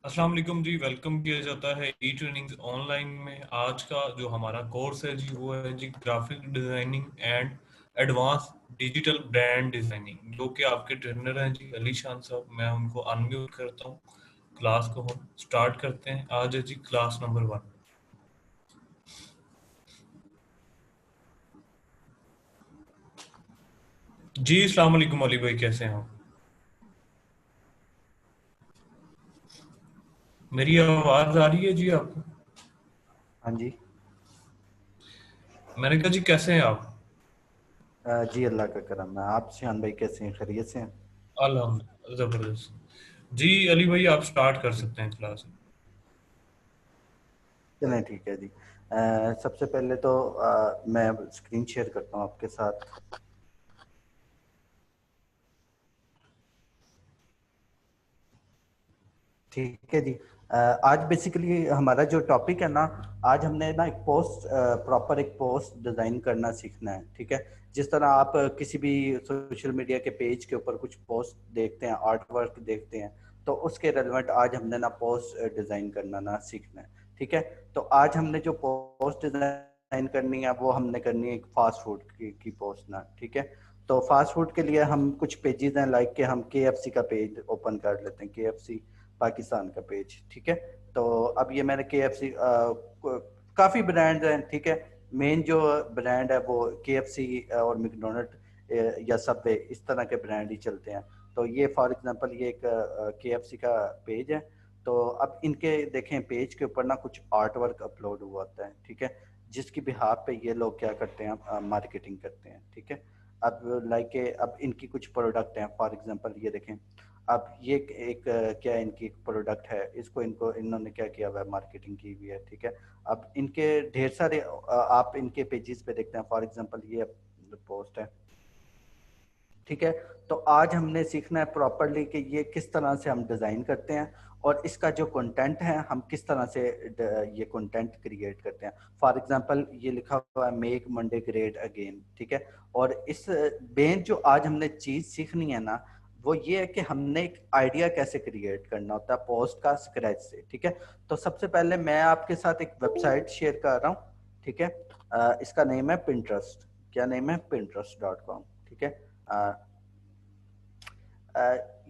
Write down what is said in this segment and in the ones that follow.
अस्सलाम वालेकुम जी। वेलकम किया जाता है ई ट्रेनिंग्स ऑनलाइन में। आज का जो हमारा कोर्स है जी वो है जी graphic designing and advance digital brand designing, जो कि आपके ट्रेनर हैं जी अली शान साहब। मैं उनको अनम्यूट करता हूँ। क्लास को हम स्टार्ट करते हैं। आज है जी क्लास नंबर 1। जी अस्सलाम वालेकुम अली भाई, कैसे हैं आप? मेरी आवाज आ रही है जी आपको? हाँ जी। मैंने कहा जी कैसे हैं आप? जी अल्लाह का करम है। आप शिहान भाई कैसे हैं? खैरियत से हैं? अल्हम्दुलिल्लाह, जबरदस्त। जी अली भाई, आप स्टार्ट कर जी सकते हैं क्लास। चलें, ठीक है जी। सबसे पहले तो मैं स्क्रीन शेयर करता हूँ आपके साथ। ठीक है जी। आज बेसिकली हमारा जो टॉपिक है ना, आज हमने ना एक पोस्ट, प्रॉपर एक पोस्ट डिज़ाइन करना सीखना है। ठीक है। जिस तरह आप किसी भी सोशल मीडिया के पेज के ऊपर कुछ पोस्ट देखते हैं, आर्ट वर्क देखते हैं, तो उसके रेलेवेंट आज हमने ना पोस्ट डिज़ाइन करना ना सीखना है। ठीक है। तो आज हमने जो पोस्ट डिज़ाइन करनी है वो हमने करनी है एक फास्ट फूड की पोस्ट ना। ठीक है। तो फास्ट फूड के लिए हम कुछ पेजेस हैं, लाइक के हम KFC का पेज ओपन कर लेते हैं, KFC पाकिस्तान का पेज। ठीक है। तो अब ये मैंने KFC, काफ़ी ब्रांड हैं। ठीक है। मेन जो ब्रांड है वो KFC और मैकडोनल्ड या सबवे, इस तरह के ब्रांड ही चलते हैं। तो ये फॉर एग्जांपल ये एक KFC का पेज है। तो अब इनके देखें पेज के ऊपर ना कुछ आर्ट वर्क अपलोड हुआ होता है। ठीक है। जिसकी बिहाफ पे ये लोग क्या करते हैं, मार्केटिंग करते हैं। ठीक है। अब लाइक अब इनकी कुछ प्रोडक्ट हैं, फॉर एग्जांपल ये देखें। अब ये क्या इनकी प्रोडक्ट है, इसको इनको इन्होंने क्या किया हुआ है, मार्केटिंग की हुई है। ठीक है। अब इनके ढेर सारे आप इनके पेजेस पे देखते हैं, फॉर एग्जांपल ये पोस्ट है। ठीक है। तो आज हमने सीखना है प्रॉपरली कि ये किस तरह से हम डिज़ाइन करते हैं और इसका जो कंटेंट है हम किस तरह से ये कंटेंट क्रिएट करते हैं। फॉर एग्जांपल ये लिखा हुआ है मेक मंडे ग्रेट अगेन। ठीक है। और इस मेन जो आज हमने चीज़ सीखनी है ना, वो ये है कि हमने एक आइडिया कैसे क्रिएट करना होता है पोस्ट का स्क्रैच से। ठीक है। तो सबसे पहले मैं आपके साथ एक वेबसाइट शेयर कर रहा हूँ। ठीक है। इसका नेम है पिंटरेस्ट। क्या नेम है? Pinterest.com। ठीक है। अ,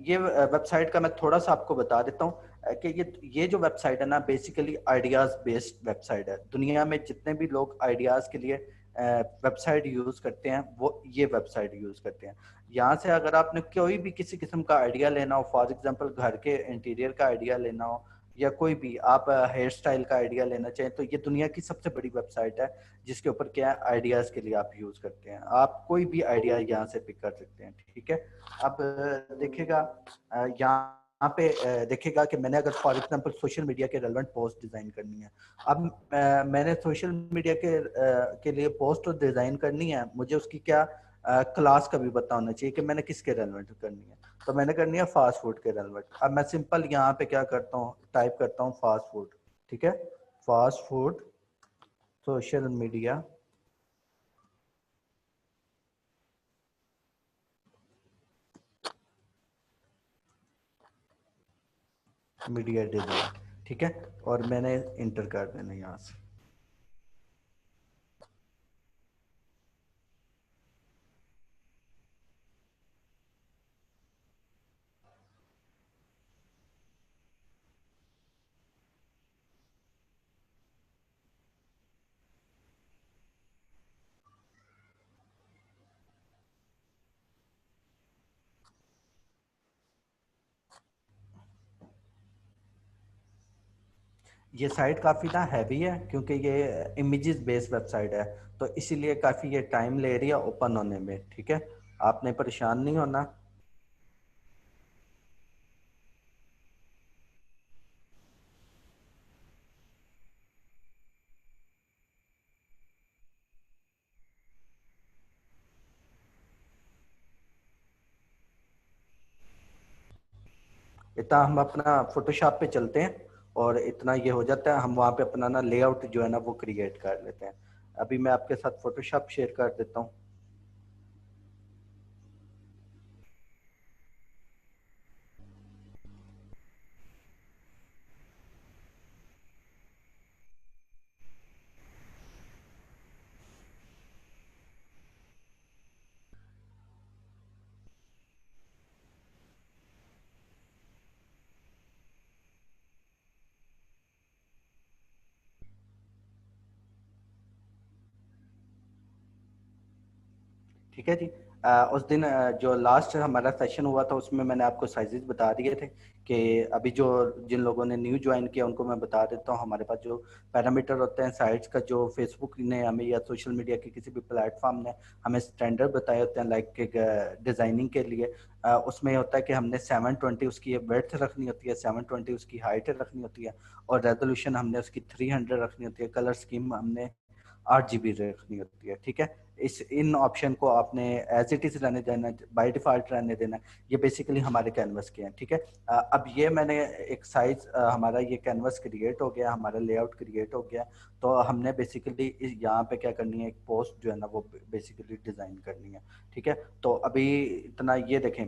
ये वेबसाइट का मैं थोड़ा सा आपको बता देता हूँ कि ये जो वेबसाइट है ना, बेसिकली आइडियाज़ बेस्ड वेबसाइट है। दुनिया में जितने भी लोग आइडियाज़ के लिए वेबसाइट यूज़ करते हैं वो ये वेबसाइट यूज़ करते हैं। यहाँ से अगर आपने कोई भी किसी किस्म का आइडिया लेना हो, फॉर एग्जांपल घर के इंटीरियर का आइडिया लेना हो या कोई भी आप हेयर स्टाइल का आइडिया लेना चाहें, तो ये दुनिया की सबसे बड़ी वेबसाइट है जिसके ऊपर क्या है, आइडियाज़ के लिए आप यूज़ करते हैं। आप कोई भी आइडिया यहाँ से पिक कर सकते हैं। ठीक है। अब देखिएगा, यहाँ पे देखिएगा कि मैंने अगर फॉर एग्जांपल सोशल मीडिया के रेलेवेंट पोस्ट डिज़ाइन करनी है। अब मैंने सोशल मीडिया के लिए पोस्ट डिज़ाइन करनी है, मुझे उसकी क्या क्लास का भी पता होना चाहिए कि मैंने किसके रेलेवेंट करनी है। तो मैंने करनी है फास्ट फूड के रेलेवेंट। अब मैं सिंपल यहाँ पे क्या करता हूँ, टाइप करता हूँ फास्ट फूड। ठीक है। Fast food social media media design. ठीक है। और मैंने इंटर कर देना यहाँ से। ये साइट काफ़ी ना हैवी है क्योंकि ये इमेजेस बेस्ड वेबसाइट है, तो इसीलिए काफ़ी ये टाइम ले रही है ओपन होने में। ठीक है। आपने परेशान नहीं होना। इतना हम अपना फोटोशॉप पे चलते हैं और इतना ये हो जाता है, हम वहाँ पे अपना ना लेआउट जो है ना वो क्रिएट कर लेते हैं। अभी मैं आपके साथ फोटोशॉप शेयर कर देता हूँ। ठीक है जी। उस दिन जो लास्ट हमारा सेशन हुआ था उसमें मैंने आपको साइजेस बता दिए थे कि अभी जो जिन लोगों ने न्यू ज्वाइन किया उनको मैं बता देता हूँ। हमारे पास जो पैरामीटर होते हैं साइट्स का, जो फेसबुक ने हमें या सोशल मीडिया के किसी भी प्लेटफॉर्म ने हमें स्टैंडर्ड बताए होते हैं, लाइक डिज़ाइनिंग के लिए उसमें होता है कि हमने 720 उसकी वेड्थ रखनी होती है, 720 उसकी हाइट रखनी होती है, और रेजोल्यूशन हमने उसकी 300 रखनी होती है, कलर स्कीम हमने 8 GB रखनी होती है। ठीक है, इस इन ऑप्शन को आपने एज इट इज रहने देना, बाय डिफॉल्ट रहने देना। ये बेसिकली हमारे कैनवस के हैं। ठीक है, अब ये मैंने एक साइज हमारा ये कैनवस क्रिएट हो गया, हमारा लेआउट क्रिएट हो गया। तो हमने बेसिकली यहाँ पे क्या करनी है, एक पोस्ट जो है ना वो बेसिकली डिजाइन करनी है। ठीक है, तो अभी इतना ये देखें,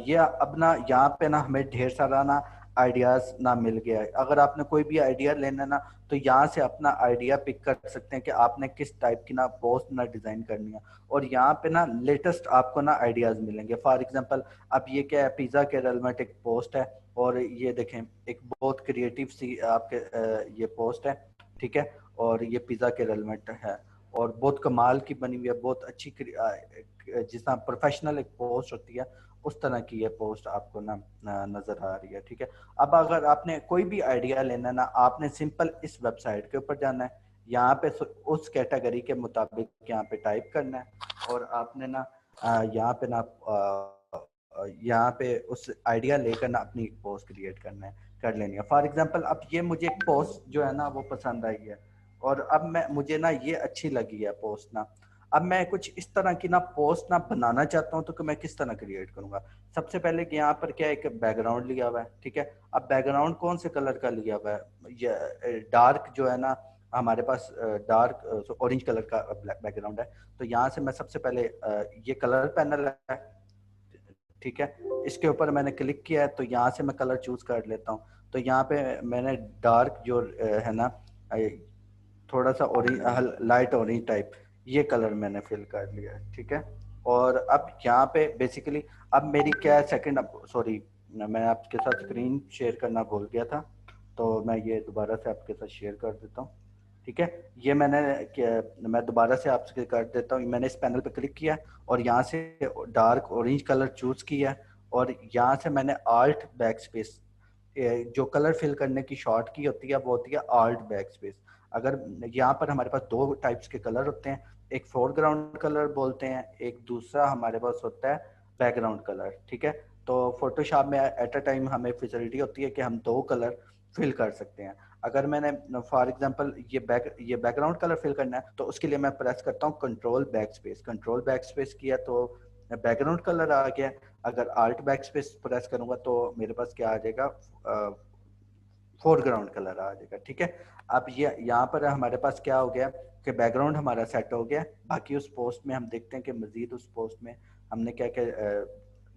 ये अब ना यहाँ पे ना हमें ढेर सारा ना आइडियाज ना मिल गया है। अगर आपने कोई भी आइडिया लेना ना तो यहाँ से अपना आइडिया पिक कर सकते हैं कि आपने किस टाइप की ना पोस्ट ना डिजाइन करनी है, और यहाँ पे ना लेटेस्ट आपको ना आइडियाज मिलेंगे। फॉर एग्जांपल अब ये क्या है, पिज्जा के रेलमेट एक पोस्ट है, और ये देखें एक बहुत क्रिएटिव सी आपके ये पोस्ट है। ठीक है, और ये पिज्जा के रेलमेट है और बहुत कमाल की बनी हुई है, बहुत अच्छी जिस तरह प्रोफेशनल एक पोस्ट होती है उस तरह की ये पोस्ट आपको ना नजर आ रही है। ठीक है, अब अगर आपने कोई भी आइडिया लेना ना, आपने सिंपल इस वेबसाइट के ऊपर जाना है, यहाँ पे उस कैटेगरी के मुताबिक यहाँ पे टाइप करना है, और आपने ना यहाँ पे ना यहाँ पे उस आइडिया लेकर ना अपनी एक पोस्ट क्रिएट करना है, कर लेनी है। फॉर एग्जांपल अब ये मुझे एक पोस्ट जो है ना वो पसंद आई है, और अब मैं मुझे ना ये अच्छी लगी है पोस्ट ना। अब मैं कुछ इस तरह की ना पोस्ट ना बनाना चाहता हूँ, तो मैं किस तरह क्रिएट करूंगा। सबसे पहले कि यहाँ पर क्या एक बैकग्राउंड लिया हुआ है। ठीक है, अब बैकग्राउंड कौन से कलर का लिया हुआ है, ये डार्क जो है ना हमारे पास डार्क ऑरेंज कलर का बैकग्राउंड है। तो यहाँ से मैं सबसे पहले ये कलर पैनल है, ठीक है, इसके ऊपर मैंने क्लिक किया है, तो यहाँ से मैं कलर चूज कर लेता हूँ। तो यहाँ पे मैंने डार्क जो है ना थोड़ा सा ऑरेंज, लाइट ऑरेंज टाइप, ये कलर मैंने फिल कर लिया है। ठीक है, और अब यहाँ पे बेसिकली अब मेरी क्या है सेकंड, सॉरी मैं आपके साथ स्क्रीन शेयर करना भूल गया था, तो मैं ये दोबारा से आपके साथ शेयर कर देता हूँ। ठीक है, ये मैं दोबारा से आपसे कर देता हूँ। मैंने इस पैनल पे क्लिक किया और यहाँ से डार्क ऑरेंज कलर चूज किया, और यहाँ से मैंने आल्ट बैक स्पेस, जो कलर फिल करने की शॉर्ट की होती है वो होती है आल्ट बैक स्पेस। अगर यहाँ पर हमारे पास दो टाइप्स के कलर होते हैं, एक फोरग्राउंड कलर बोलते हैं, एक दूसरा हमारे पास होता है बैकग्राउंड कलर। ठीक है, तो फोटोशॉप में एट अ टाइम हमें फैसिलिटी होती है कि हम दो कलर फिल कर सकते हैं। अगर मैंने फॉर एग्जांपल ये बैकग्राउंड कलर फिल करना है तो उसके लिए मैं प्रेस करता हूँ कंट्रोल बैक स्पेस किया तो बैकग्राउंड कलर आ गया। अगर आल्ट बैक स्पेस प्रेस करूंगा तो मेरे पास क्या आ जाएगा, फोरग्राउंड कलर आ जाएगा। ठीक है, अब ये यहाँ पर हमारे पास क्या हो गया कि बैकग्राउंड हमारा सेट हो गया। बाकी उस पोस्ट में हम देखते हैं कि मजीद उस पोस्ट में हमने क्या क्या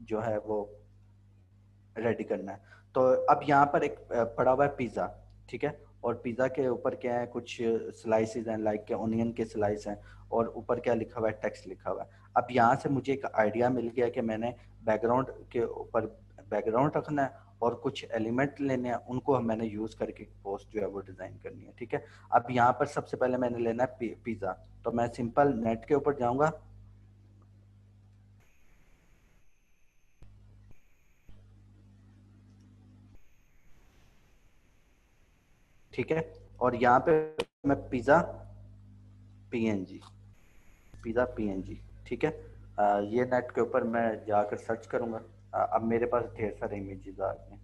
जो है वो रेडी करना है। तो अब यहाँ पर एक पड़ा हुआ है पिज़्ज़ा। ठीक है, और पिज़्ज़ा के ऊपर क्या है, कुछ स्लाइसेस हैं, लाइक के ओनियन के स्लाइस हैं, और ऊपर क्या लिखा हुआ है, टेक्स्ट लिखा हुआ है। अब यहाँ से मुझे एक आइडिया मिल गया कि मैंने बैकग्राउंड के ऊपर बैकग्राउंड रखना है और कुछ एलिमेंट लेने हैं, उनको मैंने यूज करके पोस्ट जो है वो डिजाइन करनी है। ठीक है, अब यहाँ पर सबसे पहले मैंने लेना है पिज़्ज़ा, तो मैं सिंपल नेट के ऊपर जाऊंगा। ठीक है, और यहाँ पे मैं पीएनजी पिज़्ज़ा पीएनजी। ठीक है, ये नेट के ऊपर मैं जाकर सर्च करूंगा। अब मेरे पास ढेर सारे इमेजेस आ गए हैं।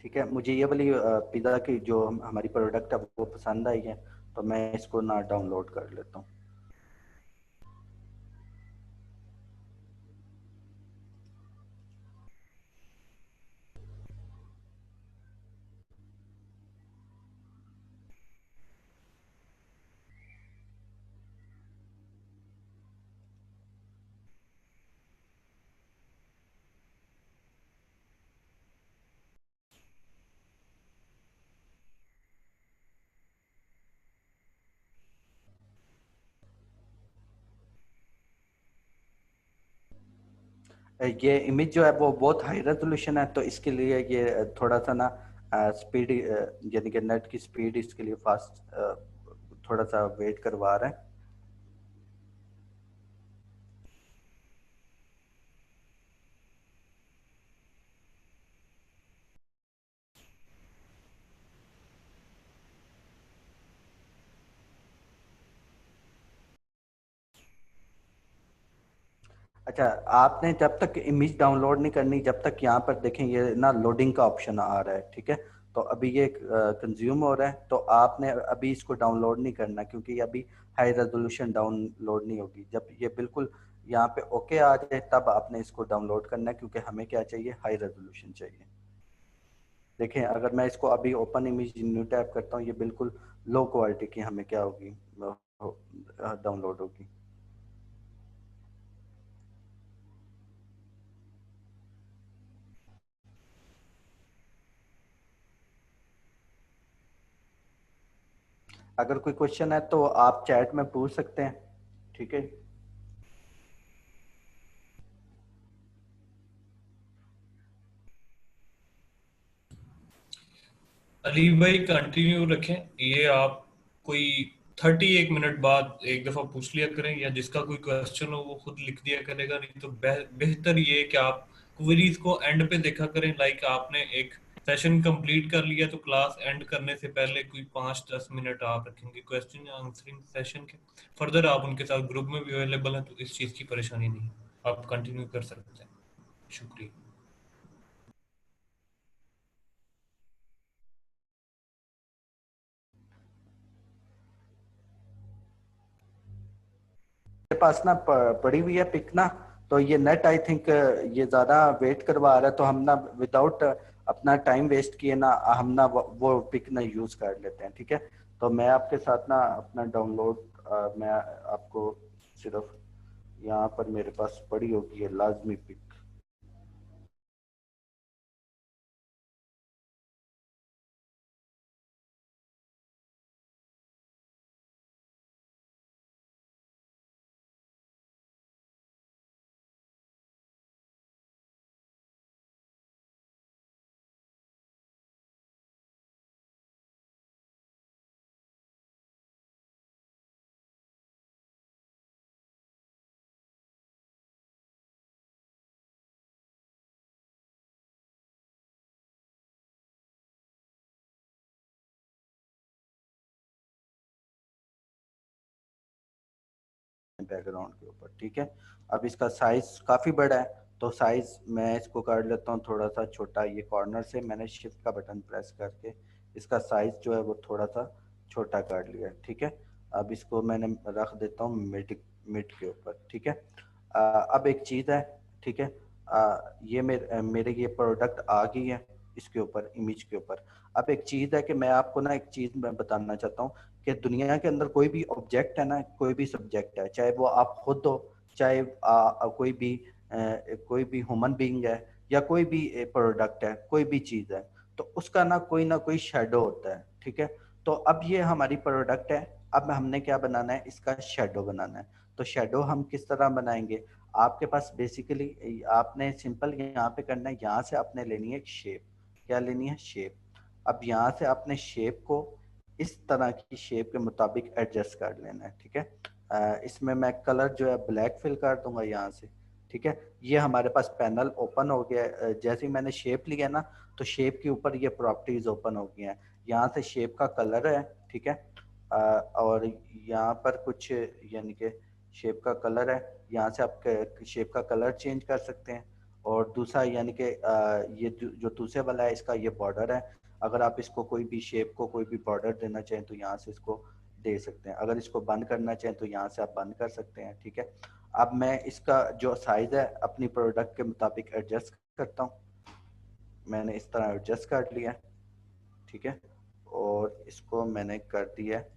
ठीक है, मुझे ये वाली पिज़्ज़ा की जो हमारी प्रोडक्ट है वो पसंद आई है, तो मैं इसको ना डाउनलोड कर लेता हूँ। ये इमेज जो है वो बहुत हाई रेजोल्यूशन है, तो इसके लिए ये थोड़ा सा ना स्पीड, यानी कि नेट की स्पीड इसके लिए फास्ट थोड़ा सा वेट करवा रहा है। अच्छा, आपने जब तक इमेज डाउनलोड नहीं करनी, जब तक यहाँ पर देखें ये ना लोडिंग का ऑप्शन आ रहा है, ठीक है। तो अभी ये कंज्यूम हो रहा है, तो आपने अभी इसको डाउनलोड नहीं करना, क्योंकि ये अभी हाई रेजोल्यूशन डाउनलोड नहीं होगी। जब ये बिल्कुल यहाँ पे ओके आ जाए तब आपने इसको डाउनलोड करना है, क्योंकि हमें क्या चाहिए, हाई रेजोल्यूशन चाहिए। देखें, अगर मैं इसको अभी ओपन इमेज न्यू टैब करता हूँ, ये बिल्कुल लो क्वालिटी की हमें क्या होगी, डाउनलोड होगी। अगर कोई क्वेश्चन है तो आप चैट में पूछ सकते हैं, ठीक है। अली भाई कंटिन्यू रखें, ये आप कोई 31 मिनट बाद एक दफा पूछ लिया करें, या जिसका कोई क्वेश्चन हो वो खुद लिख दिया करेगा। नहीं तो बेहतर ये है कि आप क्वेरीज को एंड पे देखा करें। लाइक आपने एक सेशन कंप्लीट कर लिया, तो क्लास एंड करने से पहले कोई 5-10 मिनट आप रखेंगे क्वेश्चन आंसरिंग सेशन के। फर्दर आप उनके साथ ग्रुप में भी अवेलेबल हैं, तो इस चीज़ की परेशानी नहीं है, आप कंटिन्यू कर सकते हैं। शुक्रिया। मेरे पास ना पड़ी हुई है पिक ना, तो ये नेट आई थिंक ये ज्यादा वेट करवा रहा है, तो हम ना विदाउट अपना टाइम वेस्ट किए ना, हम ना वो पिक ना यूज कर लेते हैं, ठीक है। तो मैं आपके साथ ना अपना डाउनलोड, मैं आपको सिर्फ यहाँ पर मेरे पास पड़ी होगी है लाजमी पिक। बैकग्राउंड के ऊपर, ठीक है। अब इसका साइज काफी बड़ा है, तो साइज मैं इसको कर लेता हूँ थोड़ा सा छोटा। ये कॉर्नर से मैंने शिफ्ट का बटन प्रेस करके इसका साइज जो है वो थोड़ा सा छोटा कर लिया, ठीक है। अब इसको मैंने रख देता हूँ मिड मिड के ऊपर, ठीक है। अब एक चीज़ है, ठीक है। ये मेरे ये प्रोडक्ट आ गई है इसके ऊपर, इमेज के ऊपर। अब एक चीज़ है कि मैं आपको ना एक चीज़ मैं बताना चाहता हूँ कि दुनिया के अंदर कोई भी ऑब्जेक्ट है ना, कोई भी सब्जेक्ट है, चाहे वो आप खुद हो, चाहे कोई भी ह्यूमन बीइंग है, या कोई भी प्रोडक्ट है, कोई भी चीज़ है, तो उसका ना कोई शेडो होता है, ठीक है। तो अब ये हमारी प्रोडक्ट है, अब हमने क्या बनाना है, इसका शेडो बनाना है। तो शेडो हम किस तरह बनाएंगे, आपके पास बेसिकली आपने सिंपल यहाँ पे करना है, यहाँ से आपने लेनी है एक शेप। क्या लेनी है, शेप। अब यहाँ से आपने शेप को इस तरह की शेप के मुताबिक एडजस्ट कर लेना है, ठीक है। इसमें मैं कलर जो है ब्लैक फिल कर दूंगा यहाँ से, ठीक है। ये हमारे पास पैनल ओपन हो गया है। जैसे ही मैंने शेप लिया ना, तो शेप के ऊपर ये प्रॉपर्टीज ओपन हो गई हैं। यहाँ से शेप का कलर है, ठीक है। और यहाँ पर कुछ यानी कि शेप का कलर है, यहाँ से आप शेप का कलर चेंज कर सकते हैं। और दूसरा यानी कि ये जो दूसरे वाला है, इसका ये बॉर्डर है। अगर आप इसको कोई भी शेप को कोई भी बॉर्डर देना चाहें तो यहाँ से इसको दे सकते हैं। अगर इसको बंद करना चाहें तो यहाँ से आप बंद कर सकते हैं, ठीक है। अब मैं इसका जो साइज है अपनी प्रोडक्ट के मुताबिक एडजस्ट करता हूँ। मैंने इस तरह एडजस्ट कर लिया, ठीक है। और इसको मैंने कर दिया है।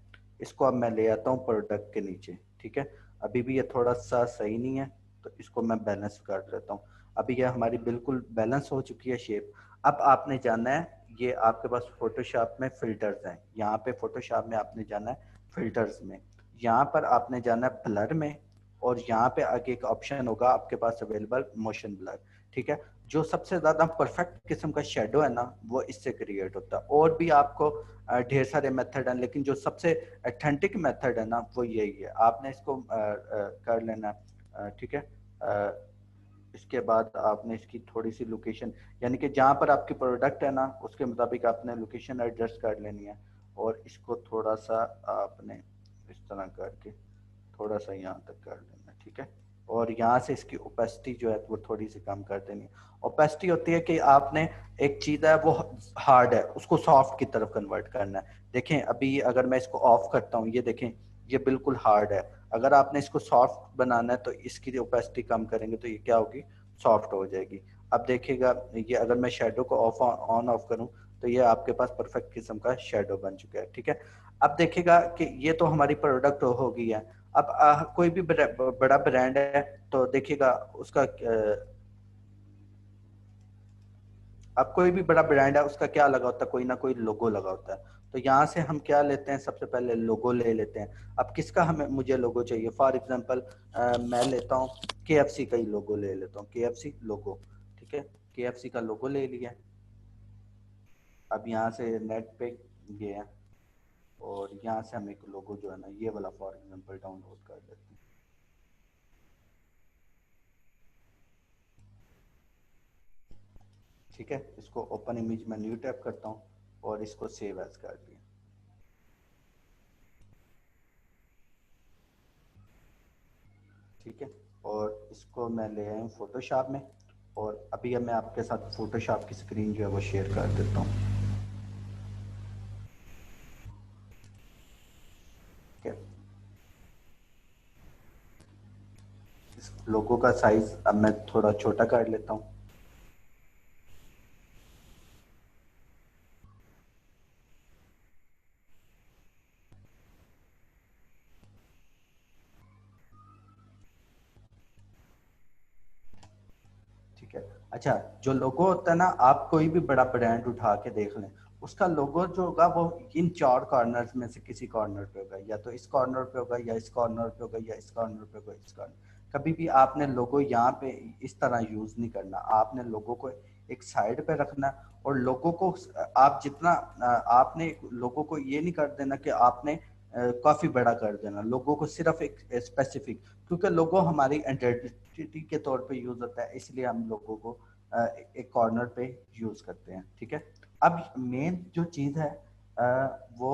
इसको अब मैं ले आता हूँ प्रोडक्ट के नीचे, ठीक है। अभी भी ये थोड़ा सा सही नहीं है, तो इसको मैं बैलेंस कर देता हूँ। अभी ये हमारी बिल्कुल बैलेंस हो चुकी है शेप। अब आपने जाना है, ये आपके पास फोटोशॉप में फिल्टर्स हैं, यहाँ पे फोटोशॉप में आपने जाना है फिल्टर्स में। यहाँ पर आपने जाना है ब्लर में, और यहाँ पे आगे एक ऑप्शन होगा आपके पास अवेलेबल मोशन ब्लर, ठीक है। जो सबसे ज्यादा परफेक्ट किस्म का शेडो है ना वो इससे क्रिएट होता है। और भी आपको ढेर सारे मेथड हैं, लेकिन जो सबसे अथेंटिक मेथड है ना वो यही है। आपने इसको कर लेना, ठीक है। इसके बाद आपने इसकी थोड़ी सी लोकेशन, यानी कि जहाँ पर आपकी प्रोडक्ट है ना उसके मुताबिक आपने लोकेशन एडजस्ट कर लेनी है। और इसको थोड़ा सा आपने इस तरह करके थोड़ा सा यहाँ तक कर लेना, ठीक है। और यहाँ से इसकी ओपेसिटी जो है वो थोड़ी सी कम कर देनी है। ओपेसिटी होती है कि आपने एक चीज़ है वो हार्ड है उसको सॉफ्ट की तरफ कन्वर्ट करना है। देखें अभी अगर मैं इसको ऑफ करता हूँ, ये देखें ये बिल्कुल हार्ड है। अगर आपने इसको सॉफ्ट बनाना है तो इसकी ओपेसिटी कम करेंगे तो ये क्या होगी, सॉफ्ट हो जाएगी। अब देखिएगा ये अगर मैं शेडो को ऑफ ऑन ऑफ करूं तो ये आपके पास परफेक्ट किस्म का शेडो बन चुका है, ठीक है। अब देखिएगा कि ये तो हमारी प्रोडक्ट हो गई है। अब कोई भी बड़ा ब्रांड है तो देखिएगा उसका अब कोई भी बड़ा ब्रांड है उसका क्या लगा होता है, कोई ना कोई लोगो लगा होता है। तो यहाँ से हम क्या लेते हैं, सबसे पहले लोगो ले लेते हैं। अब किसका हमें मुझे लोगो चाहिए, फॉर एग्जांपल मैं लेता हूँ KFC का ही लोगो ले लेता हूँ, KFC लोगो, ठीक है। KFC का लोगो ले लिया। अब यहाँ से नेट पे गए हैं और यहाँ से हम एक लोगो जो है ना ये वाला फॉर एग्जांपल डाउनलोड कर लेते हैं, ठीक है। इसको ओपन इमेज में न्यू टैप करता हूँ और इसको सेव एज कर दिया, ठीक है। और इसको मैं ले आया हूँ फोटोशॉप में और अभी अब मैं आपके साथ फोटोशॉप की स्क्रीन जो है वो शेयर कर देता हूँ, ठीक है। इस लोगो का साइज अब मैं थोड़ा छोटा कर लेता हूँ, ठीक है। अच्छा, जो लोगो होता है ना, आप कोई भी बड़ा ब्रांड उठा के देख लें, उसका लोगो जो होगा वो इन चार कॉर्नर्स में से किसी कॉर्नर पे होगा, या तो इस कॉर्नर पे होगा या इस कॉर्नर पे होगा या इस कॉर्नर पे होगा, इस कॉर्नर। कभी भी आपने लोगो यहाँ पे इस तरह यूज नहीं करना, आपने लोगो को एक साइड पे रखना। और लोगो को आप जितना आपने लोगो को ये नहीं कर देना कि आपने काफी बड़ा कर देना लोगो को, सिर्फ एक स्पेसिफिक, क्योंकि लोगो हमारी आइडेंटिटी के तौर पे यूज होता है, इसलिए हम लोगों को एक कॉर्नर पे यूज करते हैं, ठीक है। अब मेन जो चीज है वो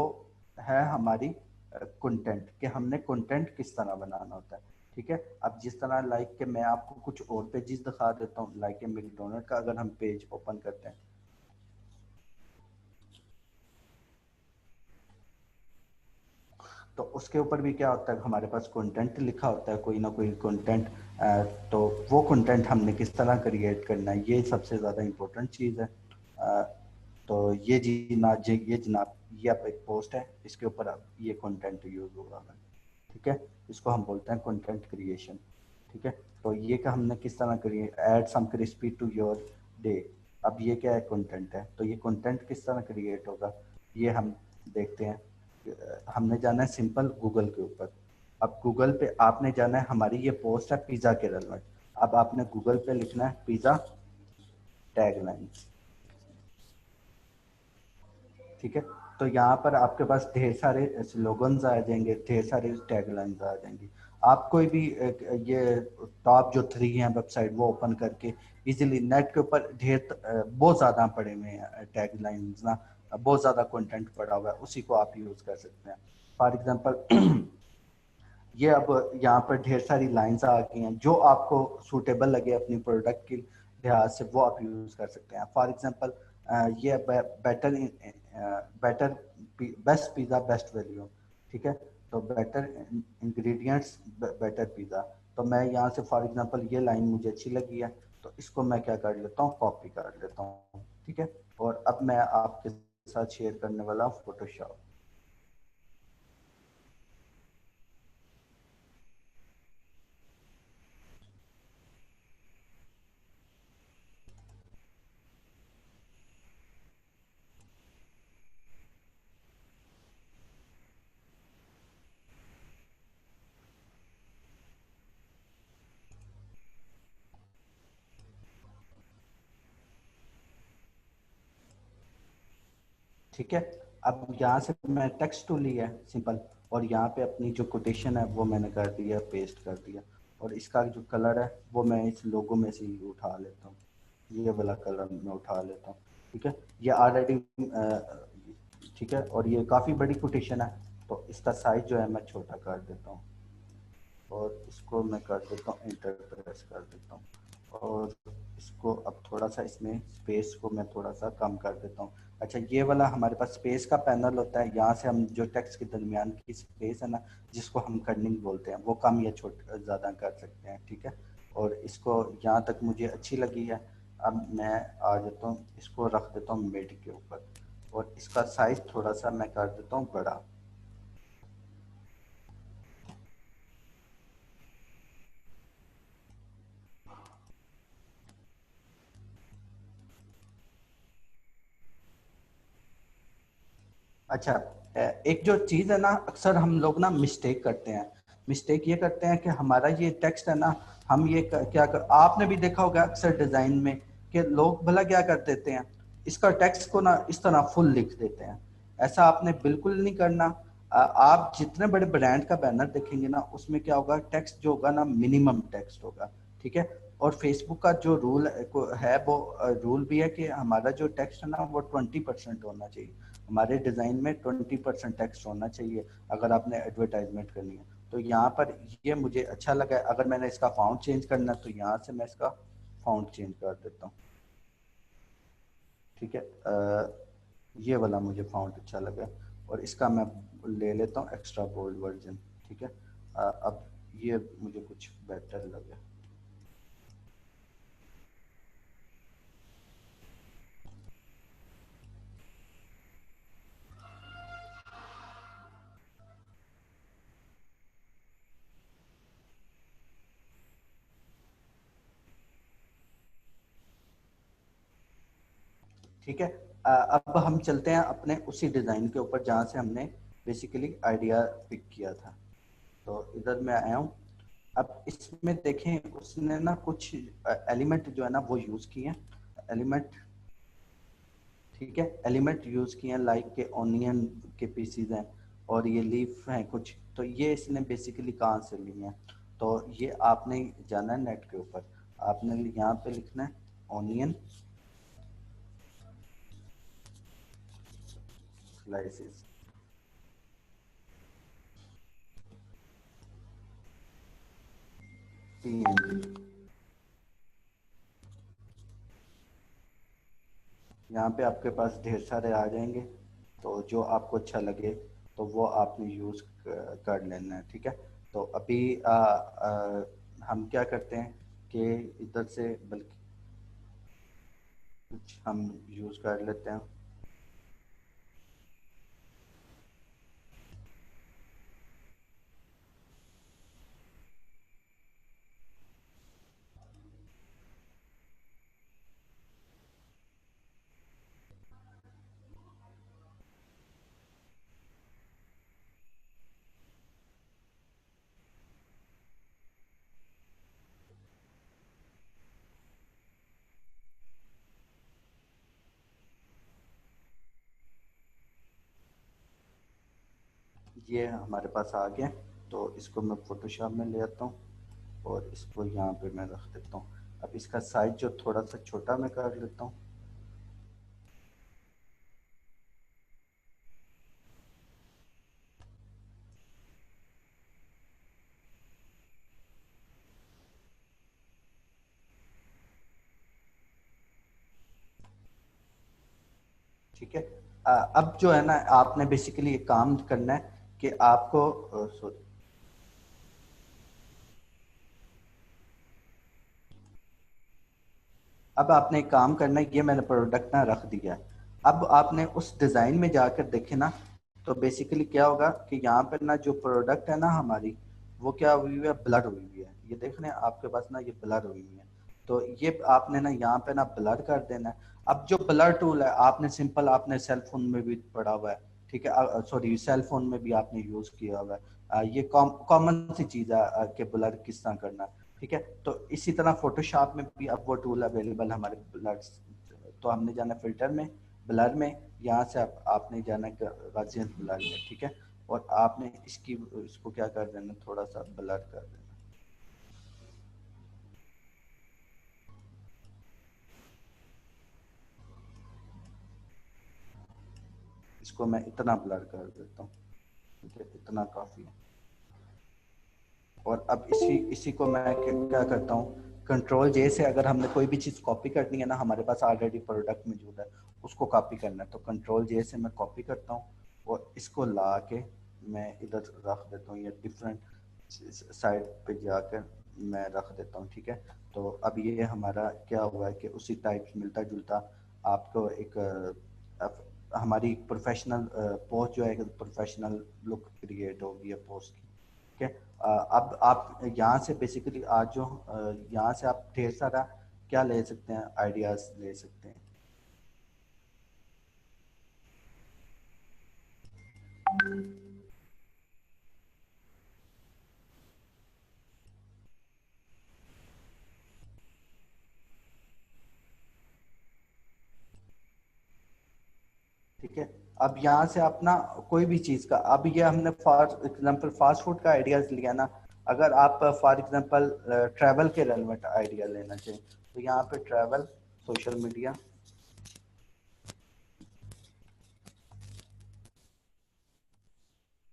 है हमारी कंटेंट, कि हमने कंटेंट किस तरह बनाना होता है, ठीक है। अब जिस तरह लाइक के मैं आपको कुछ और पेजेस दिखा देता हूँ, लाइक मैकडोनल्ड का अगर हम पेज ओपन करते हैं तो उसके ऊपर भी क्या होता है, हमारे पास कंटेंट लिखा होता है, कोई ना कोई कंटेंट। तो वो कंटेंट हमने किस तरह क्रिएट करना है, ये सबसे ज़्यादा इम्पोर्टेंट चीज़ है। तो ये जनाब ये आप एक पोस्ट है, इसके ऊपर अब ये कंटेंट यूज हो रहा है, ठीक है। इसको हम बोलते हैं कंटेंट क्रिएशन, ठीक है। तो ये का हमने किस तरह create, add some crispy to your day. अब ये क्या है, कंटेंट है, तो ये कंटेंट किस तरह क्रिएट होगा ये हम देखते हैं। हमने जाना है सिंपल गूगल के ऊपर। अब गूगल पे आपने जाना है, हमारी ये पोस्ट है पिज़्ज़ा के रेलेवेंट। अब आपने गूगल पे लिखना है पिज़्ज़ा टैगलाइन, ठीक है। तो यहाँ पर आपके पास ढेर सारे स्लोगन्स आ जाएंगे, ढेर सारे टैगलाइंस आ जाएंगी। आप कोई भी ये टॉप जो 3 हैं वेबसाइट वो ओपन करके इजीली नेट के ऊपर बहुत ज़्यादा पड़े हुए हैं टैगलाइंस ना, बहुत ज़्यादा कंटेंट पड़ा हुआ है, उसी को आप यूज़ कर सकते हैं। फॉर एग्जांपल ये अब यहाँ पर ढेर सारी लाइंस आ गई हैं, जो आपको सूटेबल लगे अपनी प्रोडक्ट के लिहाज से वो आप यूज़ कर सकते हैं। फॉर एग्जांपल ये better better best pizza best value, ठीक है। तो बेटर इंग्रेडिएंट्स बेटर पिज़्ज़ा। तो मैं यहाँ से फॉर एग्जांपल ये लाइन मुझे अच्छी लगी है तो इसको मैं क्या कर लेता हूँ, कॉपी कर लेता हूँ, ठीक है। और अब मैं आपके साथ शेयर करने वाला हूँ फोटोशॉप। ठीक है। अब यहाँ से मैं टेक्स्ट टू लिया है सिंपल, और यहाँ पे अपनी जो कोटेशन है वो मैंने कर दिया, पेस्ट कर दिया, और इसका जो कलर है वो मैं इस लोगो में से ही उठा लेता हूँ, ये वाला कलर मैं उठा लेता हूँ। ठीक है, ये ऑलरेडी ठीक है, और ये काफ़ी बड़ी कोटेशन है, तो इसका साइज जो है मैं छोटा कर देता हूँ, और इसको मैं कर देता हूँ इंटर प्रेस कर देता हूँ, और इसको अब थोड़ा सा इसमें स्पेस को मैं थोड़ा सा कम कर देता हूँ। अच्छा, ये वाला हमारे पास स्पेस का पैनल होता है, यहाँ से हम जो टेक्स्ट के दरमियान की स्पेस है ना, जिसको हम कर्निंग बोलते हैं, वो कम या छोटा ज़्यादा कर सकते हैं। ठीक है, और इसको यहाँ तक मुझे अच्छी लगी है। अब मैं आ जाता हूँ, इसको रख देता हूँ मिड के ऊपर, और इसका साइज थोड़ा सा मैं कर देता हूँ बड़ा। अच्छा, एक जो चीज़ है ना, अक्सर हम लोग ना मिस्टेक करते हैं। मिस्टेक ये करते हैं कि हमारा ये टेक्स्ट है ना, हम ये क्या कर, आपने भी देखा होगा अक्सर डिज़ाइन में कि लोग भला क्या कर देते हैं, इसका टेक्स्ट को ना इस तरह फुल लिख देते हैं। ऐसा आपने बिल्कुल नहीं करना। आप जितने बड़े ब्रांड का बैनर देखेंगे ना, उसमें क्या होगा, टेक्स्ट जो होगा ना मिनिमम टेक्स्ट होगा। ठीक है, और फेसबुक का जो रूल है वो रूल भी है कि हमारा जो टेक्स्ट है ना वो 20% होना चाहिए। हमारे डिज़ाइन में 20% टेक्स्ट होना चाहिए अगर आपने एडवर्टाइजमेंट करनी है। तो यहाँ पर ये मुझे अच्छा लगा है। अगर मैंने इसका फाउंट चेंज करना है तो यहाँ से मैं इसका फाउंट चेंज कर देता हूँ। ठीक है, ये वाला मुझे फाउंट अच्छा लगा, और इसका मैं ले लेता हूँ एक्स्ट्रा बोल्ड वर्जन। ठीक है, अब ये मुझे कुछ बेटर लगे। ठीक है, अब हम चलते हैं अपने उसी डिज़ाइन के ऊपर जहाँ से हमने बेसिकली आइडिया पिक किया था। तो इधर मैं आया हूँ। अब इसमें देखें, उसने ना कुछ एलिमेंट जो है ना वो यूज़ किए हैं, एलिमेंट। ठीक है, एलिमेंट यूज़ किए हैं, लाइक के ऑनियन के पीसीज हैं, और ये लीफ हैं कुछ, तो ये इसने बेसिकली कहाँ से लिए हैं। तो ये आपने जाना है नेट के ऊपर, आपने यहाँ पे लिखना है ऑनियन स्लाइसेस। यहाँ पे आपके पास ढेर सारे आ जाएंगे, तो जो आपको अच्छा लगे तो वो आपने यूज़ कर लेना है। ठीक है, तो अभी हम क्या करते हैं कि इधर से बल्कि कुछ हम यूज़ कर लेते हैं। ये हमारे पास आ गया, तो इसको मैं फोटोशॉप में ले आता हूँ, और इसको यहाँ पे मैं रख देता हूँ। अब इसका साइज जो थोड़ा सा छोटा मैं कर लेता हूँ। ठीक है, अब जो है ना, आपने बेसिकली एक काम करना है कि आपको सॉरी, अब आपने एक काम करना है, ये मैंने प्रोडक्ट ना रख दिया है। अब आपने उस डिज़ाइन में जाकर देखे ना, तो बेसिकली क्या होगा कि यहाँ पे ना जो प्रोडक्ट है ना हमारी, वो क्या हुई हुई है, ब्लर हुई हुई है। ये देख रहे हैं आपके पास ना, ये ब्लर हुई हुई है। तो ये आपने ना यहाँ पे ना ब्लर कर देना है। अब जो ब्लर टूल है, आपने सिंपल, आपने सेल फोन में भी पढ़ा हुआ है। ठीक है, सॉरी, सेल फोन में भी आपने यूज़ किया हुआ है। ये कॉमन सी चीज़ है कि ब्लर किस तरह करना है। ठीक है, तो इसी तरह फोटोशॉप में भी अब वो टूल अवेलेबल हमारे ब्लड्स। तो हमने जाना फिल्टर में, ब्लर में, यहाँ से आपने जाना है गाजियन ब्लर में, ठीक है। और आपने इसको क्या कर देना, थोड़ा सा ब्लर कर देना। इसको मैं इतना ब्लर कर देता हूँ, ठीक है, इतना काफी है। और अब इसी को मैं क्या करता हूँ, कंट्रोल जे से अगर हमने कोई भी चीज़ कॉपी करनी है ना, हमारे पास ऑलरेडी प्रोडक्ट मौजूद है, उसको कॉपी करना है, तो कंट्रोल जे से मैं कॉपी करता हूँ और इसको ला के मैं इधर रख देता हूँ, या डिफरेंट साइड पे जाकर मैं रख देता हूँ, ठीक है। तो अब ये हमारा क्या हुआ है कि उसी टाइप मिलता जुलता आपको एक हमारी प्रोफेशनल पोस्ट जो है, प्रोफेशनल लुक क्रिएट होगी है पोस्ट की, ठीक है। अब आप यहाँ से बेसिकली आज जो यहाँ से आप ढेर सारा क्या ले सकते हैं, आइडियाज ले सकते हैं। ठीक है, अब यहाँ से अपना कोई भी चीज का, अब ये हमने फॉर एग्जांपल फास्ट फूड का आइडियाज लिया ना, अगर आप फॉर एग्जांपल ट्रैवल के रेलेवेंट आइडिया लेना चाहिए, तो यहाँ पे travel social media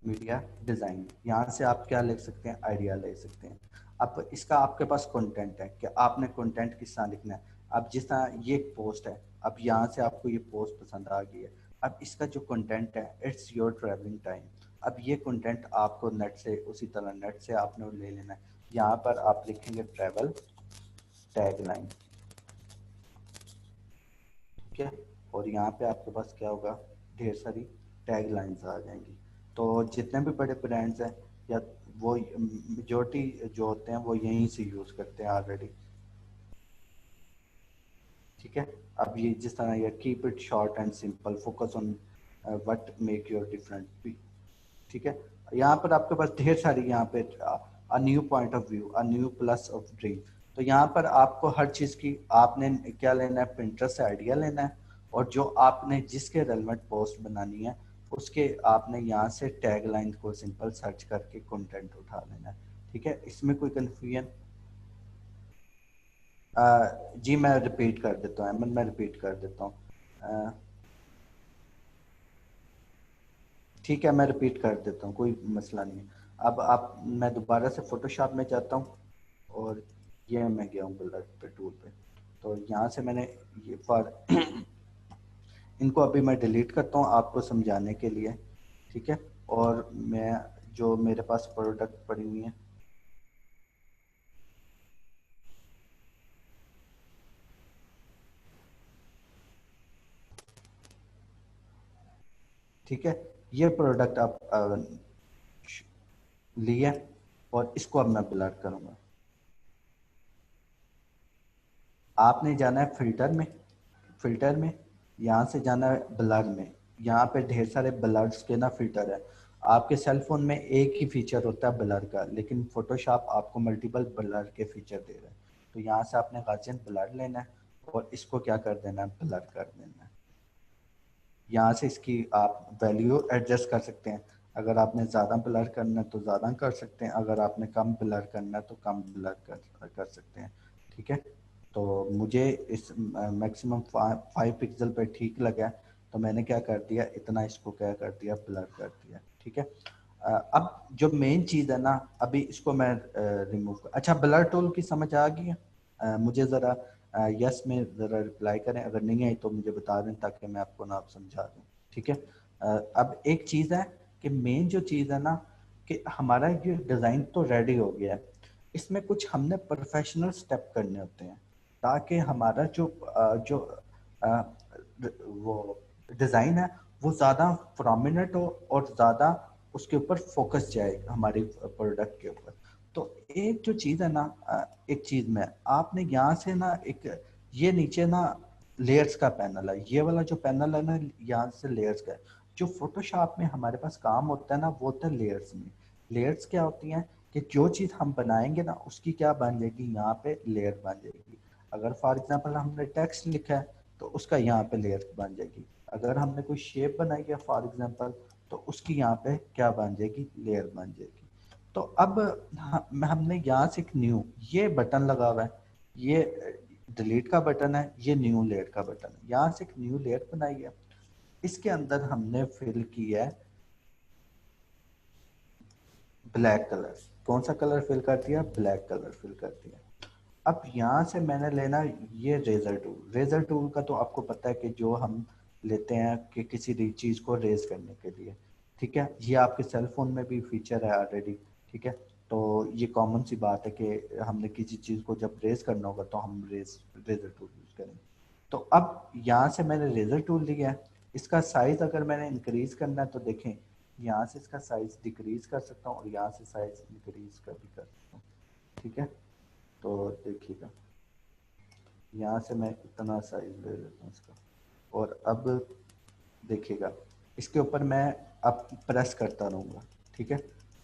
media design, यहाँ से आप क्या ले सकते हैं, आइडिया ले सकते हैं। अब इसका आपके पास कंटेंट है कि आपने कंटेंट किस तरह लिखना है। अब जिस तरह ये एक पोस्ट है, अब यहाँ से आपको ये पोस्ट पसंद आ गई है, अब इसका जो कंटेंट है, इट्स योर ट्रैवलिंग टाइम। अब ये कंटेंट आपको नेट से, उसी तरह नेट से आपने ले लेना है। यहाँ पर आप लिखेंगे ट्रैवल टैगलाइन, ठीक है। और यहाँ पे आपके पास क्या होगा, ढेर सारी टैग लाइन्स आ जाएंगी। तो जितने भी बड़े ब्रांड्स हैं, या वो मेजोरिटी जो होते हैं वो यहीं से यूज़ करते हैं ऑलरेडी, ठीक है। अब ये जिस तरह ये keep it short and simple, focus on what make your different, ठीक है। यहाँ पर आपके पास ढेर सारी, यहाँ पे a new point of view, a new plus of dream. तो यहाँ पर आपको हर चीज की आपने क्या लेना है, पिंटरेस्ट से आइडिया लेना है, और जो आपने जिसके रेलेवेंट पोस्ट बनानी है, उसके आपने यहाँ से टैग लाइन को सिंपल सर्च करके कंटेंट उठा लेना है, ठीक है। इसमें कोई कंफ्यूजन? जी मैं रिपीट कर देता हूँ अहमद, मैं रिपीट कर देता हूँ, ठीक है, मैं रिपीट कर देता हूँ, कोई मसला नहीं है। अब आप, मैं दोबारा से फोटोशॉप में जाता हूँ, और ये मैं गया हूँ ब्लर पे टूल पे। तो यहाँ से मैंने ये फॉर इनको अभी मैं डिलीट करता हूँ आपको समझाने के लिए, ठीक है। और मैं जो मेरे पास प्रोडक्ट पड़ी हुई है, ठीक है, ये प्रोडक्ट आप लिए, और इसको अब मैं ब्लर करूँगा। आपने जाना है फिल्टर में, फिल्टर में यहाँ से जाना है ब्लर में। यहाँ पे ढेर सारे ब्लर्स के ना फिल्टर है। आपके सेल फोन में एक ही फीचर होता है ब्लर का, लेकिन फोटोशॉप आपको मल्टीपल ब्लर के फीचर दे रहा है। तो यहाँ से आपने गाजियन ब्लर लेना है, और इसको क्या कर देना है, ब्लर कर देना है। यहाँ से इसकी आप वैल्यू एडजस्ट कर सकते हैं। अगर आपने ज़्यादा ब्लर करना है तो ज़्यादा कर सकते हैं, अगर आपने कम ब्लर करना है तो कम ब्लर कर सकते हैं, ठीक है। तो मुझे इस मैक्सिमम 5 पिक्सल पे ठीक लगा, तो मैंने क्या कर दिया, इतना इसको क्या कर दिया, ब्लर कर दिया, ठीक है। अब जो मेन चीज़ है ना, अभी इसको मैं रिमूव, अच्छा ब्लर टूल की समझ आ गई है? मुझे ज़रा यस में ज़रा रिप्लाई करें, अगर नहीं आई तो मुझे बता दें, ताकि मैं आपको ना समझा दूँ, ठीक है। अब एक चीज़ है कि मेन जो चीज़ है ना, कि हमारा ये डिज़ाइन तो रेडी हो गया है, इसमें कुछ हमने प्रोफेशनल स्टेप करने होते हैं, ताकि हमारा जो अ, वो डिज़ाइन है वो ज़्यादा प्रोमिनेंट हो, और ज़्यादा उसके ऊपर फोकस जाए हमारे प्रोडक्ट के ऊपर। तो एक जो चीज़ है ना, एक चीज़ में आपने यहाँ से ना एक, ये नीचे ना लेयर्स का पैनल है, ये वाला जो पैनल है ना, यहाँ से लेयर्स का है। जो फोटोशॉप में हमारे पास काम होता है ना, वो होता है लेयर्स में। लेयर्स क्या होती हैं कि जो चीज़ हम बनाएंगे ना, उसकी क्या बन जाएगी, यहाँ पे लेयर बन जाएगी। अगर फॉर एग्जांपल हमने टेक्स्ट लिखा है, तो उसका यहाँ पे लेयर बन जाएगी। अगर हमने कोई शेप बनाई है फॉर एग्जांपल, तो उसकी यहाँ पे क्या बन जाएगी, लेयर बन जाएगी। तो अब हमने यहाँ से एक न्यू ये बटन लगा हुआ है, ये डिलीट का बटन है, ये न्यू लेयर का बटन है, यहाँ से एक न्यू लेयर बनाई है। इसके अंदर हमने फिल किया है ब्लैक कलर। कौन सा कलर फिल कर दिया, ब्लैक कलर फिल कर दिया। अब यहाँ से मैंने लेना ये रेजर टूल। रेजर टूल का तो आपको पता है कि जो हम लेते हैं कि किसी भी चीज़ को रेज करने के लिए, ठीक है। ये आपके सेल फोन में भी फीचर है ऑलरेडी, ठीक है। तो ये कॉमन सी बात है कि हमने किसी चीज़ को जब रेज करना होगा तो हम रेजर टूल यूज करेंगे। तो अब यहाँ से मैंने रेजर टूल लिया है। इसका साइज अगर मैंने इंक्रीज करना है तो देखें, यहाँ से इसका साइज डिक्रीज कर सकता हूँ और यहाँ से साइज इंक्रीज कर भी कर सकता हूँ, ठीक है। तो देखिएगा यहाँ से मैं इतना साइज ले लेता हूँ इसका, और अब देखिएगा इसके ऊपर मैं अब प्रेस करता रहूँगा, ठीक है।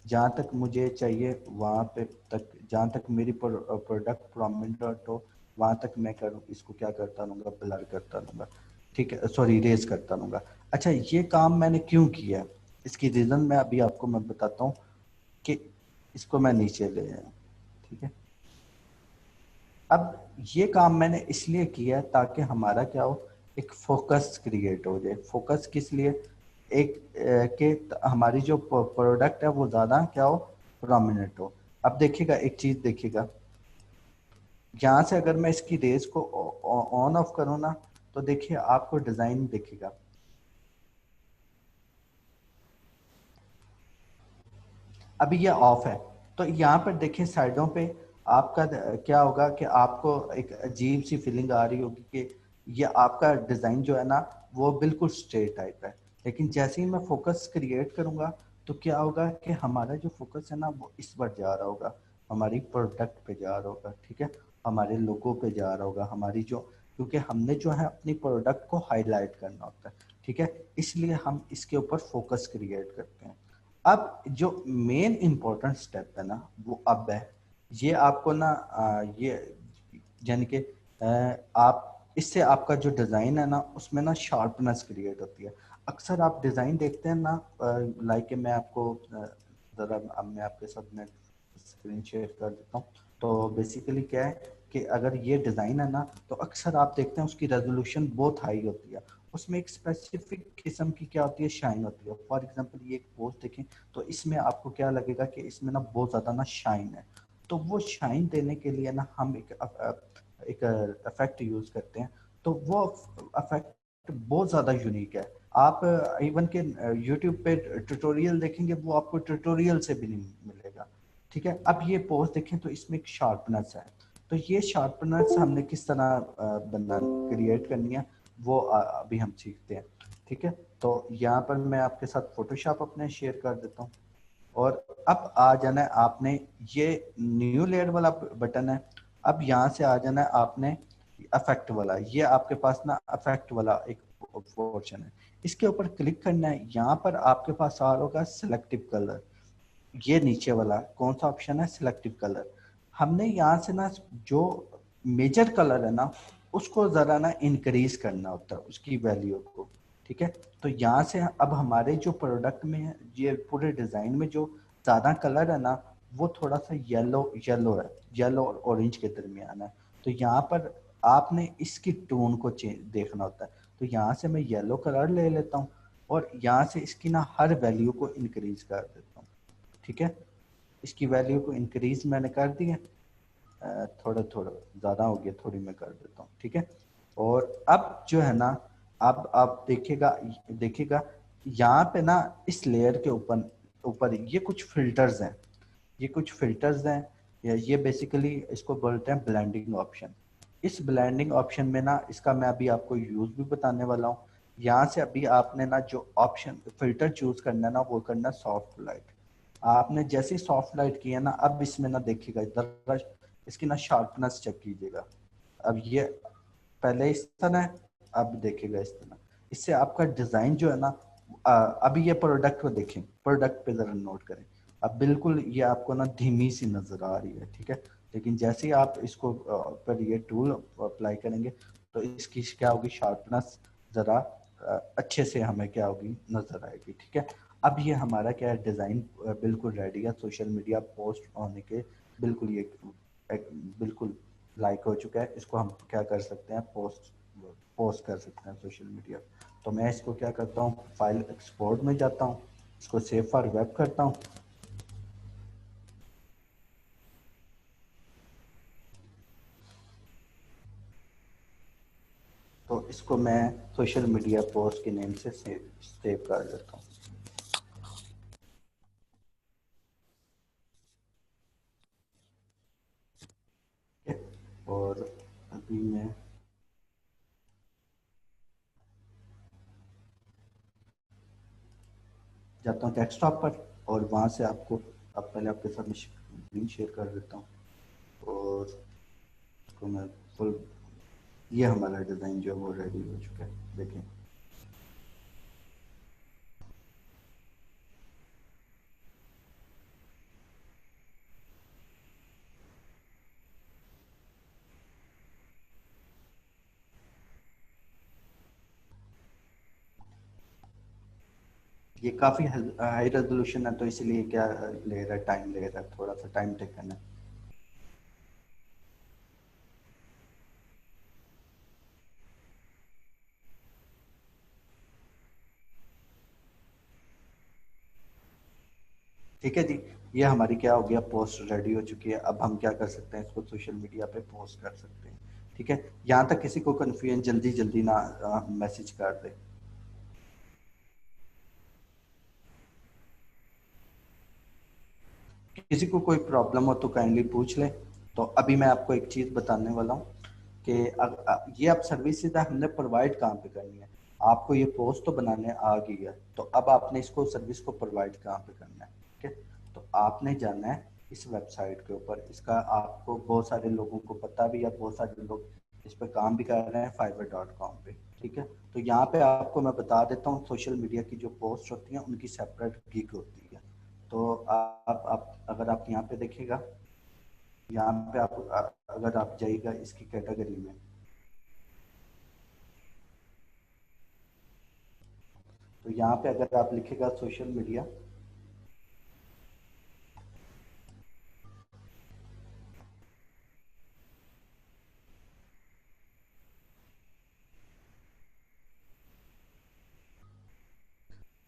जहाँ तक मुझे चाहिए वहाँ पे तक, जहाँ तक मेरी प्रोडक्ट प्रोमिनेंट हो वहाँ तक मैं करूँ, इसको क्या करता रहूँगा, ब्लर करता रहूँगा, ठीक है, सॉरी इरेज करता रहूँगा। अच्छा, ये काम मैंने क्यों किया है, इसकी रीज़न मैं अभी आपको मैं बताता हूँ कि इसको मैं नीचे ले आया, ठीक है। अब ये काम मैंने इसलिए किया है ताकि हमारा क्या हो, एक फोकस क्रिएट हो जाए। फोकस किस लिए, एक कि हमारी जो प्रोडक्ट है वो ज़्यादा क्या हो, प्रोमिनेंट हो। अब देखिएगा एक चीज़ देखिएगा, यहाँ से अगर मैं इसकी रेज को ऑन ऑफ करूँ ना, तो देखिए आपको डिज़ाइन दिखेगा। अभी ये ऑफ है, तो यहाँ पर देखिए साइडों पे आपका क्या होगा कि आपको एक अजीब सी फीलिंग आ रही होगी कि ये आपका डिज़ाइन जो है ना वो बिल्कुल स्ट्रेट टाइप है। लेकिन जैसे ही मैं फोकस क्रिएट करूँगा तो क्या होगा कि हमारा जो फोकस है ना वो इस पर जा रहा होगा, हमारी प्रोडक्ट पे जा रहा होगा, ठीक है, हमारे लोगों पे जा रहा होगा, हमारी जो, क्योंकि हमने जो है अपनी प्रोडक्ट को हाईलाइट करना होता है, ठीक है, इसलिए हम इसके ऊपर फोकस क्रिएट करते हैं। अब जो मेन इम्पोर्टेंट स्टेप है ना वो अब है, ये आपको ना ये यानी कि आप इससे आपका जो डिज़ाइन है ना उसमें ना शार्पनेस क्रिएट होती है। अक्सर आप डिज़ाइन देखते हैं ना, लाइक मैं आपको ज़रा अब मैं आपके साथ में स्क्रीन शेयर कर देता हूँ। तो बेसिकली क्या है कि अगर ये डिज़ाइन है ना तो अक्सर आप देखते हैं उसकी रेजोल्यूशन बहुत हाई होती है, उसमें एक स्पेसिफिक किस्म की क्या होती है, शाइन होती है। फॉर एग्जांपल ये एक पोस्ट देखें तो इसमें आपको क्या लगेगा कि इसमें ना बहुत ज़्यादा ना शाइन है। तो वो शाइन देने के लिए ना हम एक इफेक्ट यूज़ करते हैं, तो वो इफेक्ट बहुत ज़्यादा यूनिक है। आप इवन के यूट्यूब पे ट्यूटोरियल देखेंगे वो आपको ट्यूटोरियल से भी नहीं मिलेगा, ठीक है। अब ये पोस्ट देखें तो इसमें एक शार्पनेस है, तो ये शार्पनेस हमने किस तरह बना क्रिएट करनी है वो अभी हम सीखते हैं, ठीक है। तो यहाँ पर मैं आपके साथ फोटोशॉप अपने शेयर कर देता हूँ, और अब आ जाना है आपने, ये न्यू लेयर वाला बटन है। अब यहाँ से आ जाना है आपने अफेक्ट वाला, ये आपके पास ना अफेक्ट वाला एक पोर्शन है, इसके ऊपर क्लिक करना है। यहाँ पर आपके पास आ रहा होगा सिलेक्टिव कलर, ये नीचे वाला कौन सा ऑप्शन है, सिलेक्टिव कलर। हमने यहाँ से ना जो मेजर कलर है ना उसको जरा ना इंक्रीज करना होता है उसकी वैल्यू को, ठीक है। तो यहाँ से अब हमारे जो प्रोडक्ट में है, ये पूरे डिजाइन में जो ज्यादा कलर है ना वो थोड़ा सा येलो येलो है, येलो और ऑरेंज के दरमियान है। तो यहाँ पर आपने इसकी टोन को देखना होता है। तो यहाँ से मैं येलो कलर ले लेता हूँ और यहाँ से इसकी ना हर वैल्यू को इंक्रीज कर देता हूँ, ठीक है। इसकी वैल्यू को इंक्रीज मैंने कर दी है, थोड़ा थोड़ा ज़्यादा हो गया, थोड़ी मैं कर देता हूँ, ठीक है। और अब जो है ना, अब आप देखिएगा, देखिएगा यहाँ पे ना इस लेयर के ऊपर ऊपर ये कुछ फिल्टर्स हैं, ये कुछ फिल्टर्स हैं, या ये बेसिकली इसको बोलते हैं ब्लेंडिंग ऑप्शन। इस ब्लेंडिंग ऑप्शन में ना इसका मैं अभी आपको यूज भी बताने वाला हूँ। यहाँ से अभी आपने ना जो ऑप्शन फिल्टर चूज करना है ना वो करना है सॉफ्ट लाइट। आपने जैसे सॉफ्ट लाइट किया ना, अब इसमें ना देखिएगा जरा इसकी ना शार्पनेस चेक कीजिएगा। अब ये पहले इस तरह है, अब देखिएगा इस तरह। इससे आपका डिजाइन जो है ना, अभी ये प्रोडक्ट को देखें, प्रोडक्ट पे जरा नोट करें। अब बिल्कुल ये आपको ना धीमी सी नजर आ रही है, ठीक है। लेकिन जैसे ही आप इसको पर ये टूल अप्लाई करेंगे तो इसकी क्या होगी, शार्पनेस जरा अच्छे से हमें क्या होगी नजर आएगी। ठीक है, अब ये हमारा क्या है, डिजाइन बिल्कुल रेडी है सोशल मीडिया पोस्ट होने के, बिल्कुल ये बिल्कुल लाइक हो चुका है। इसको हम क्या कर सकते हैं, पोस्ट पोस्ट कर सकते हैं सोशल मीडिया। तो मैं इसको क्या करता हूँ, फाइल एक्सपोर्ट में जाता हूँ, इसको सेव फॉर वेब करता हूँ। तो इसको मैं सोशल मीडिया पोस्ट के नेम से सेव कर देता हूँ। और अभी मैं जाता हूँ डेस्कटॉप पर, और वहाँ से आपको अब पहले आपके साथ मैं स्क्रीन शेयर कर देता हूँ। और इसको मैं फुल, ये हमारा डिज़ाइन जो है वो रेडी हो चुका है, देखें। ये काफ़ी हाई रेजोल्यूशन है, तो इसलिए क्या ले रहा है, टाइम ले रहा है, थोड़ा सा टाइम टेकन है। ठीक है जी, ये हमारी क्या हो गया, पोस्ट रेडी हो चुकी है। अब हम क्या कर सकते हैं, इसको सोशल मीडिया पे पोस्ट कर सकते हैं। ठीक है, यहाँ तक किसी को कन्फ्यूजन जल्दी जल्दी ना मैसेज कर दे। किसी को कोई प्रॉब्लम हो तो काइंडली पूछ ले। तो अभी मैं आपको एक चीज़ बताने वाला हूँ कि ये अब सर्विस सीधा हमने प्रोवाइड कहाँ पे करनी है। आपको ये पोस्ट तो बनाने आ गई है, तो अब आपने इसको सर्विस को प्रोवाइड कहाँ पे करना है। ठीक है, तो आपने जाना है इस वेबसाइट के ऊपर। इसका आपको बहुत सारे लोगों को पता भी है, बहुत सारे लोग इस पर काम भी कर रहे हैं, fiverr.com पे। ठीक है, तो यहाँ पे आपको मैं बता देता हूँ, सोशल मीडिया की जो पोस्ट होती हैं उनकी सेपरेट गिग होती है। तो आप अगर आप यहाँ पे देखिएगा, यहाँ पे आप अगर आप जाइएगा इसकी कैटेगरी में, तो यहाँ पे अगर आप लिखेगा सोशल मीडिया,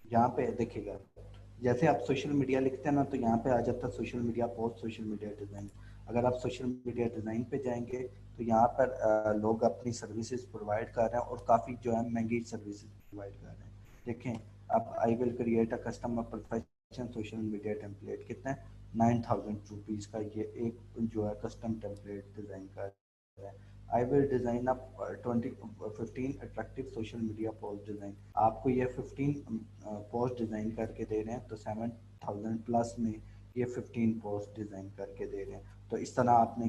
यहाँ पे देखिएगा, जैसे आप सोशल मीडिया लिखते हैं ना, तो यहाँ पे आ जाता है social media post, social media design. अगर आप सोशल मीडिया डिज़ाइन पे जाएंगे, तो यहाँ पर लोग अपनी सर्विसेज प्रोवाइड कर रहे हैं, और काफ़ी जो है महंगी सर्विसेज प्रोवाइड कर रहे हैं। देखें, अब I will create a customer professional social media template, कितना है, 9,000 रुपीज़ का ये एक जो है कस्टम टेम्पलेट डिज़ाइन कर रहा है। I will design up 15 attractive social media post design. आपको ये 15 पोस्ट डिज़ाइन करके दे रहे हैं, तो 7,000 प्लस में ये 15 पोस्ट डिज़ाइन करके दे रहे हैं। तो इस तरह आपने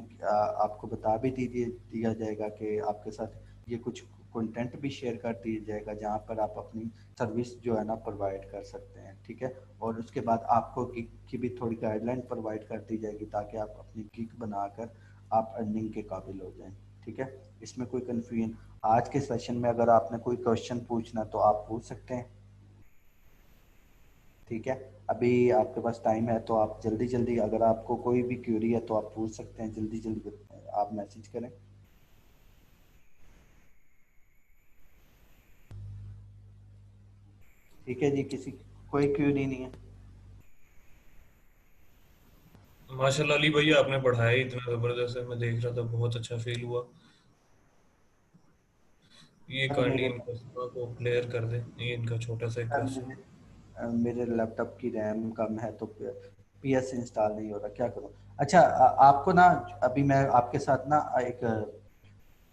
आपको बता भी दिया जाएगा कि आपके साथ ये कुछ कंटेंट भी शेयर कर दिया जाएगा, जहाँ पर आप अपनी सर्विस जो है ना प्रोवाइड कर सकते हैं। ठीक है, और उसके बाद आपको गिग की भी थोड़ी गाइडलाइन प्रोवाइड कर दी जाएगी, ताकि आप अपनी गिग बनाकर आप अर्निंग के काबिल हो जाएं। ठीक है, इसमें कोई कन्फ्यूजन, आज के सेशन में अगर आपने कोई क्वेश्चन पूछना तो आप पूछ सकते हैं। ठीक है, अभी आपके पास टाइम है, तो आप जल्दी जल्दी, अगर आपको कोई भी क्यूरी है तो आप पूछ सकते हैं, जल्दी जल्दी आप मैसेज करें। ठीक है जी, किसी कोई क्यूरी नहीं है। माशाल्लाह अली भैया, आपने पढ़ाया ही इतना जबरदस्त है, मैं देख रहा था, बहुत अच्छा फील हुआ। ये सर काइंडली मेरे इनका सवाल को क्लियर कर दें, ये इनका छोटा सा एक सर क्वेश्चन। मेरे लैपटॉप की रैम कम है, तो पीएस इंस्टॉल नहीं हो रहा, क्या करूं। अच्छा, आपको ना, अभी मैं आपके साथ ना एक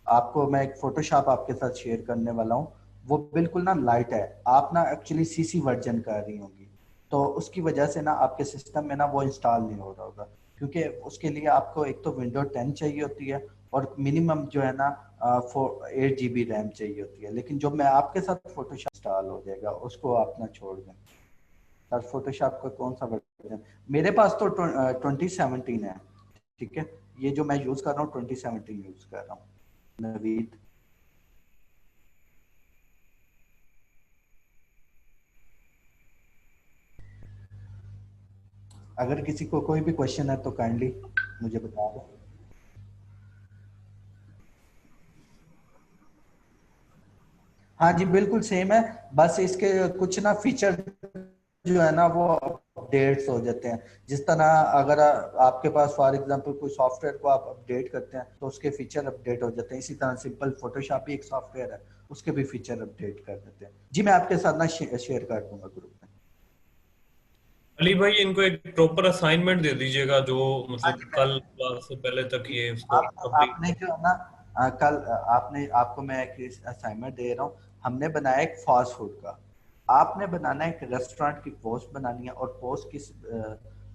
आपको मैं एक फोटोशॉप आपके साथ शेयर करने वाला हूँ। वो बिल्कुल ना लाइट है, आप ना एक्चुअली सीसी वर्जन कर रही होंगी, तो उसकी वजह से ना आपके सिस्टम में ना वो इंस्टॉल नहीं हो रहा होगा। क्योंकि उसके लिए आपको एक तो विंडो 10 चाहिए होती है, और मिनिमम जो है ना 8 GB रैम चाहिए होती है। लेकिन जो मैं आपके साथ फोटोशॉप इंस्टॉल हो जाएगा, उसको आप ना छोड़ दें। सर फोटोशॉप का कौन सा वर्जन, मेरे पास तो 2017 है। ठीक है, ये जो मैं यूज कर रहा हूँ 2017 यूज कर रहा हूँ, नवीद। अगर किसी को कोई भी क्वेश्चन है तो काइंडली मुझे बता दो। हाँ जी बिल्कुल सेम है, बस इसके कुछ ना फीचर जो है ना वो अपडेट्स हो जाते हैं। जिस तरह अगर आपके पास फॉर एग्जांपल कोई सॉफ्टवेयर को आप अपडेट करते हैं तो उसके फीचर अपडेट हो जाते हैं। इसी तरह सिंपल फोटोशॉप भी एक सॉफ्टवेयर है, उसके भी फीचर अपडेट कर देते हैं। जी मैं आपके साथ ना शेयर कर दूंगा ग्रुप में। अली भाई इनको एक प्रॉपर असाइनमेंट दे दीजिएगा जो हाँ मतलब जी कल क्लास से पहले तक ये उसको आप कंप्लीट आपने कर। जो है ना कल आपने आपको मैं एक असाइनमेंट दे रहा हूँ। हमने बनाया एक फास्ट फूड का, आपने बनाना है एक रेस्टोरेंट की पोस्ट बनानी है। और पोस्ट किस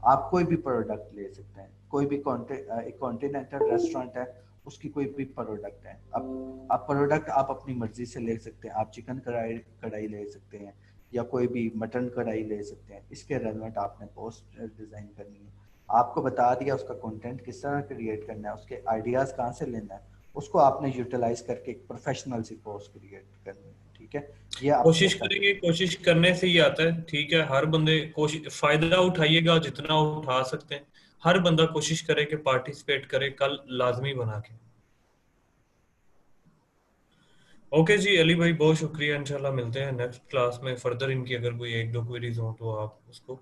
आप कोई भी प्रोडक्ट ले सकते हैं, कोई भी एक कॉन्टिनेंटल रेस्टोरेंट है उसकी कोई भी प्रोडक्ट है। अब आप प्रोडक्ट आप अपनी मर्जी से ले सकते हैं। आप चिकन कढ़ाई कढ़ाई ले सकते हैं या कोई भी मटन कढ़ाई ले सकते हैं। इसके रेलेवेंट आपने पोस्ट डिजाइन करनी है। आपको बता दिया उसका कंटेंट किस तरह क्रिएट करना है, उसके आइडियाज कहाँ से लेना है, उसको आपने यूटिलाइज करके एक प्रोफेशनल सी पोस्ट क्रिएट करनी है। ठीक है, ये आपने कोशिश करना करेंगे, कोशिश करने से ही आता है। ठीक है, हर बंदे कोशिश फायदा उठाइएगा जितना उठा सकते हैं। हर बंदा कोशिश करे कि पार्टिसिपेट करे, कल लाजमी बना के। ओके जी अली भाई, बहुत शुक्रिया। इंशाल्लाह मिलते हैं नेक्स्ट क्लास में फर्दर। इनकी अगर कोई एक दो क्वेरीज हो तो आप उसको